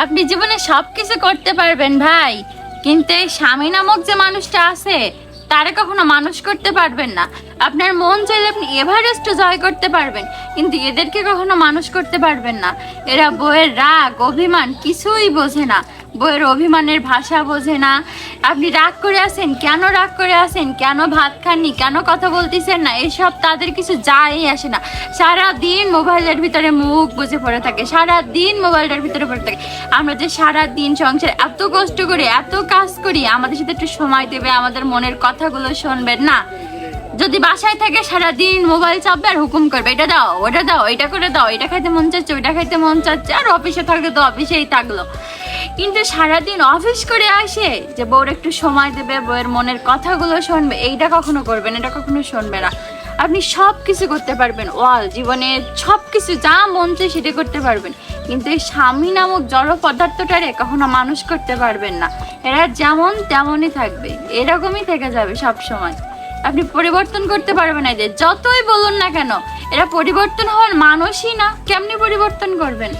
আপনি জীবনে সবকিছু করতে পারবেন ভাই, কিন্তু এই স্বামী নামক যে মানুষটা আছে তারে কখনো মানুষ করতে পারবেন না। আপনার মন চাইলে আপনি এভারেস্ট জয় করতে পারবেন, কিন্তু এদেরকে কখনো মানুষ করতে পারবেন না। এরা বইয়ের রাগ অভিমান কিছুই বোঝে না, বইয়ের অভিমানের ভাষা বোঝে না। আপনি রাগ করে আছেন, কেন রাগ করে আছেন, কেন ভাত খাননি, কেন কথা বলতেছেন না, এসব তাদের কিছু যায় আসে না। সারা দিন মোবাইলের ভিতরে মুখ বুজে পড়ে থাকে, সারা দিন মোবাইলটার ভিতরে পড়ে থাকে। আমরা যে সারা দিন সংসারে এত কষ্ট করি, এত কাজ করি, আমাদের সাথে একটু সময় দেবে, আমাদের মনের কথাগুলো শুনবেন না। যদি বাসায় থাকে সারা দিন মোবাইল চাপবে আর হুকুম করবে, এটা দাও, ওটা দাও, এটা করে দাও, এটা খাইতে মন চাচ্ছে, ওইটা খাইতে মন চাচ্ছে। আর অফিসে থাকলে তো অফিসেই থাকলো, কিন্তু সারাদিন অফিস করে আসে যে বউর একটু সময় দেবে, বউয়ের মনের কথাগুলো শুনবে, এইটা কখনো করবেন, এটা কখনো শুনবে না। আপনি সব কিছু করতে পারবেন, জীবনে সব কিছু যা মন চায় সেটা করতে পারবেন, কিন্তু এই স্বামী নামক জড় পদার্থটারে কখনো মানুষ করতে পারবেন না। এরা যেমন তেমনই থাকবে, এরকমই থেকে যাবে সব সময়। আপনি পরিবর্তন করতে পারবেন না, এদের যতই বলুন না কেন, এরা পরিবর্তন হওয়ার মানুষই না, কেমনি পরিবর্তন করবেন?